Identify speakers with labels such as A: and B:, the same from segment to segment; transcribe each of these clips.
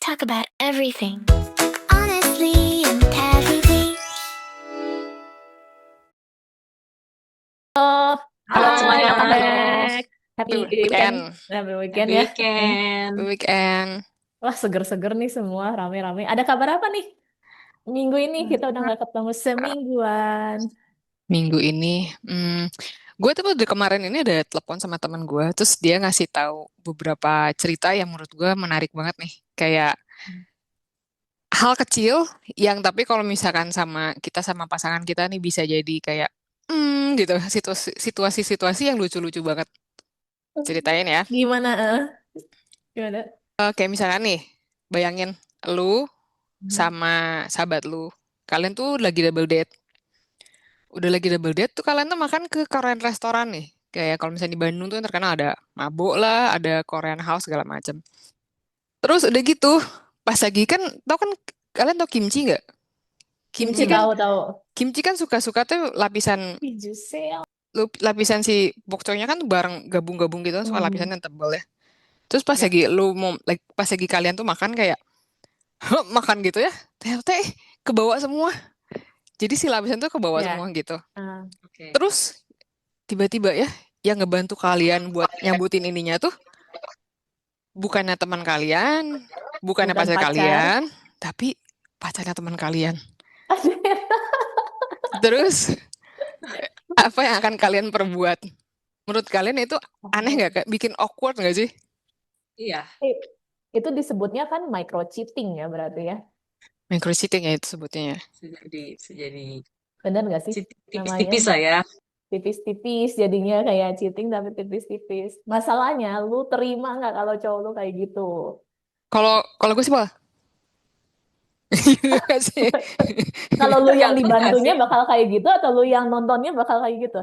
A: talk about everything. Honestly and casually.
B: Oh,
C: Halo
B: hai,
C: semuanya.
B: welcome back. Happy weekend.
D: Weekend,
B: Happy weekend
C: Happy
B: ya.
C: weekend.
D: weekend.
B: Wah, seger-seger nih semua, rame-rame. Ada kabar apa nih? Minggu ini kita udah nggak ketemu semingguan.
D: Minggu ini, gue tuh dari kemarin ini ada telepon sama teman gue, terus dia ngasih tahu beberapa cerita yang menurut gue menarik banget nih. Kayak hal kecil yang tapi kalau misalkan sama kita sama pasangan kita nih bisa jadi kayak, gitu, situasi-situasi yang lucu-lucu banget. Ceritain ya.
B: Gimana? Gimana?
D: Kayak misalkan nih, bayangin lu sama sahabat lu, kalian tuh lagi double date. Udah lagi double date tuh kalian tuh makan ke Korean restoran nih. Kayak kalau misalnya di Bandung tuh yang terkenal ada Mabok lah, ada Korean House segala macam. Terus udah gitu, pas lagi kan, tau kan kalian tau kimchi nggak?
B: Kimchi
D: Kimchi kan,
B: tahu-tahu.
D: kimchi kan suka-suka tuh lapisan,
B: Hijau sale.
D: lapisan si bokconya kan tuh bareng gabung-gabung gitu, soal lapisan
B: Hmm.
D: yang tebel ya. Terus pas
C: Ya.
D: lagi lu mau, pas lagi kalian tuh makan kayak makan gitu ya, ternyata kebawa semua. Jadi si lapisan tuh kebawa
B: Ya.
D: semua gitu.
B: Ah.
C: Oke.
D: Terus tiba-tiba ya, yang ngebantu kalian buat nyambutin ininya tuh bukannya teman kalian, bukannya
B: Bukan
D: pacar
B: pacar.
D: kalian, tapi pacarnya teman kalian. Terus apa yang akan kalian perbuat? Menurut kalian itu aneh nggak, Kak? Bikin awkward nggak sih?
C: Iya.
B: Itu disebutnya kan micro cheating ya berarti ya.
D: Micro cheating ya itu sebutnya ya.
C: Bisa jadi
B: Benar nggak sih namanya?
C: tipis-tipis lah ya.
B: Tipis-tipis jadinya kayak cheating tapi tipis-tipis. Masalahnya lu terima nggak kalau cowok lu kayak gitu?
D: Kalau kalau gue sih malah iya nggak sih.
B: Kalau lu yang
C: Tergantung gak
B: dibantunya
C: sih?
B: bakal kayak gitu atau lu yang nontonnya bakal kayak gitu?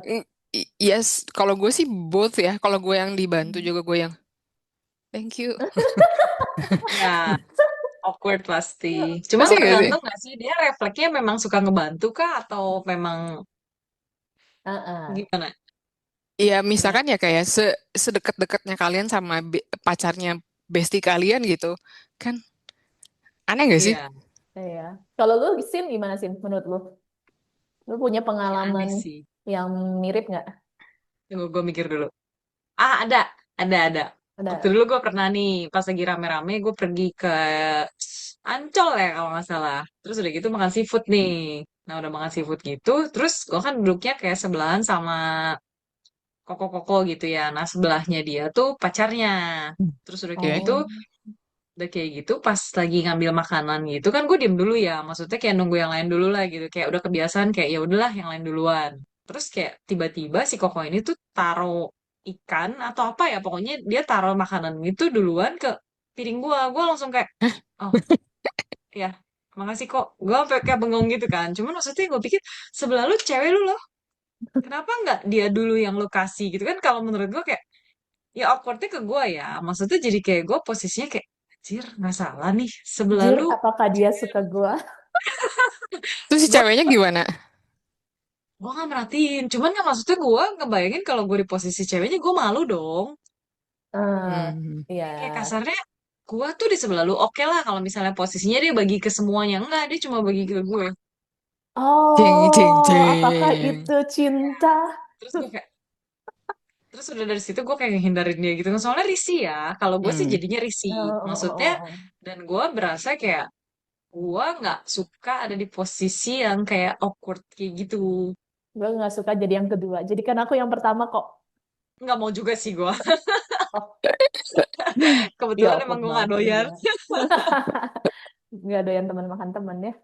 D: Yes, kalau gue sih both ya. Kalau gue yang dibantu
B: Hmm.
D: juga gue yang thank you.
C: Ya, awkward pasti. Cuman
D: Pasti nggak sih?
C: tergantung gak sih dia refleksnya memang suka ngebantu kah atau memang
B: Heeh.
C: gimana?
D: Iya,
B: Ya,
D: misalkan ya kayak sedekat-dekatnya kalian sama pacarnya bestie kalian gitu. Kan aneh gak sih?
C: Iya,
B: ya. Kalau lu Sin gimana Sin menurut lu? Lu punya
C: ya
B: pengalaman
C: aneh sih.
B: yang mirip nggak?
C: Tunggu gue mikir dulu. Ah, ada. Waktu
B: Ada.
C: dulu gue pernah nih, pas lagi rame-rame, gue pergi ke Ancol ya kalau nggak salah. Terus udah gitu makan seafood nih. Nah udah makan seafood gitu, terus gue kan duduknya kayak sebelahan sama koko-koko gitu ya. Nah sebelahnya dia tuh pacarnya. Terus
D: Oke.
B: Oh,
C: udah kayak gitu, pas lagi ngambil makanan gitu kan gue diem dulu ya. Maksudnya kayak nunggu yang lain dulu lah gitu. Kayak udah kebiasaan kayak ya udahlah yang lain duluan. Terus kayak tiba-tiba si koko ini tuh taruh ikan atau apa ya, pokoknya dia taruh makanan itu duluan ke piring gua. Gua langsung kayak, oh ya makasih kok. Gua sampai kayak bengong gitu kan. Cuman maksudnya gue pikir sebelah lu cewek lu loh. Kenapa nggak dia dulu yang lu kasih gitu kan? Kalau menurut gua kayak ya awkwardnya ke gua ya. Maksudnya jadi kayak gue posisinya kayak anjir nggak salah nih sebelah
B: jir,
C: lu.
B: apakah dia suka gua?
D: Terus si
C: Gue
D: ceweknya gimana?
C: gue nggak merhatiin. Cuman nggak, maksudnya gue ngebayangin kalau gue di posisi ceweknya gue malu dong.
D: Hmm.
C: Kayak
B: Ya.
C: kasarnya gue tuh di sebelah lu oke lah kalau misalnya posisinya dia bagi ke semuanya. Enggak, dia cuma bagi ke gue.
D: Jeng, jeng,
B: Oh, apakah
D: jeng.
B: itu cinta?
C: Terus gue kayak, terus udah dari situ gue kayak ngehindarin dia gitu. Soalnya risih ya. Kalau gue sih
D: Hmm.
C: jadinya risih.
B: Oh, oh,
C: Maksudnya,
B: oh, oh.
C: dan gue berasa kayak gue nggak suka ada di posisi yang kayak awkward kayak gitu.
B: Gue nggak suka jadi yang kedua. Jadi kan aku yang pertama kok.
C: Nggak mau juga sih gue.
B: Oh, ya
C: Kebetulan emang
B: awkward
C: gue nggak
B: banget
C: doyan.
B: juga. Nggak doyan teman makan teman ya.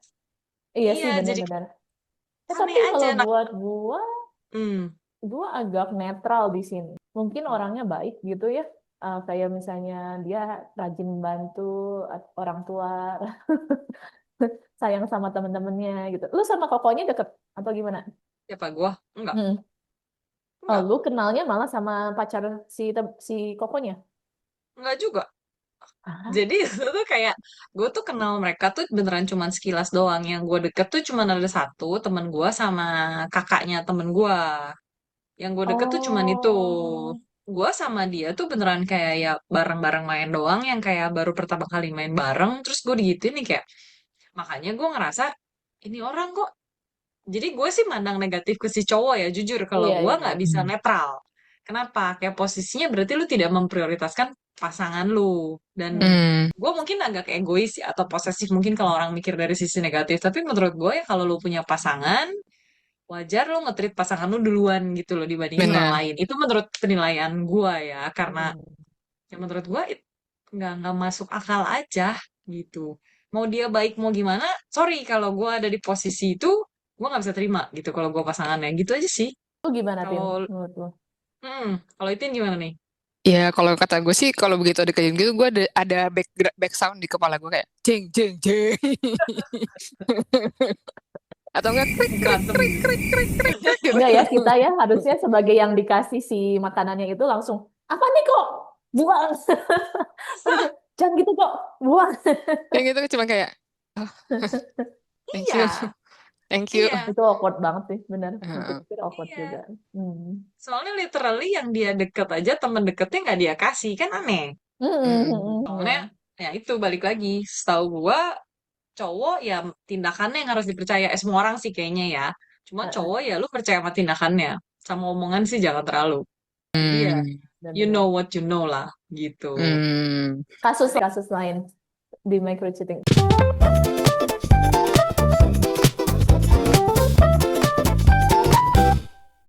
B: Iya
C: Iya,
B: sih
C: jadi
B: benar-benar.
C: aneh
B: Tapi
C: aja.
B: kalau
C: Nah,
B: buat gua,
C: hmm,
B: gua agak netral di sini. Mungkin orangnya baik gitu ya. Kayak misalnya dia rajin bantu orang tua, sayang sama temen-temennya gitu. Lu sama kokonya deket atau gimana?
C: siapa gue? Enggak.
B: Hmm. Oh,
C: Enggak.
B: lu kenalnya malah sama pacar si kokonya?
C: Enggak juga.
B: Ah,
C: Jadi itu tuh kayak gue tuh kenal mereka tuh beneran cuman sekilas doang. Yang gue deket tuh cuman ada satu temen gue sama kakaknya temen gue. Yang gue deket tuh cuman itu.
B: oh.
C: gue sama dia tuh beneran kayak ya bareng-bareng main doang yang kayak baru pertama kali main bareng terus gue digituin nih kayak makanya gue ngerasa ini orang kok jadi gue sih mandang negatif ke si cowok ya jujur kalau
B: Iya,
C: gue
B: iya,
C: nggak
B: iya.
C: bisa netral. Kenapa? Kayak posisinya berarti lu tidak memprioritaskan pasangan lu dan
B: Hmm.
D: Hmm,
C: gue mungkin agak egois ya, atau posesif mungkin kalau orang mikir dari sisi negatif tapi menurut gue ya kalau lu punya pasangan wajar lo nge-treat pasangan lu duluan gitu loh dibandingin orang
D: benar.
C: lain. Itu menurut penilaian gua ya, karena
B: Hmm.
C: ya menurut gua nggak masuk akal aja gitu. Mau dia baik mau gimana, sorry kalau gua ada di posisi itu, gua nggak bisa terima gitu kalau gua pasangannya. Gitu aja sih.
B: Lu gimana, Tin,
C: Kalau
B: menurut lu?
C: kalau itu gimana nih?
D: Ya kalau kata gue sih kalau begitu ada kejadian gitu gue ada back sound di kepala gue kayak jeng jeng jeng atau enggak krik krik
C: Berantem.
D: krik krik krik krik krik gitu.
B: Enggak ya, kita ya harusnya sebagai yang dikasih si makanannya itu langsung, apa nih kok? Buang. Jangan gitu kok, buang.
D: Yang gitu cuma kayak oh, thank you
C: Iya,
D: thank you.
C: iya,
B: Itu awkward banget sih, benar.
D: Heeh.
B: Dipikir awkward juga.
C: iya.
B: Hmm.
C: Soalnya literally yang dia deket aja temen deketnya nggak dia kasih kan aneh.
B: Hmm, hmm,
D: Mm-mm.
B: hmm,
C: Soalnya
B: hmm.
C: ya itu balik lagi. Setahu gua cowok ya tindakannya yang harus dipercaya. Semua orang sih kayaknya ya. Cuma
B: Heeh,
C: cowok ya lu percaya sama tindakannya. Sama omongan sih jangan terlalu. Jadi ya
D: Hmm.
C: you know
B: benar-benar.
C: what you know lah gitu.
D: Hmm.
B: Kasus kasus lain di micro cheating.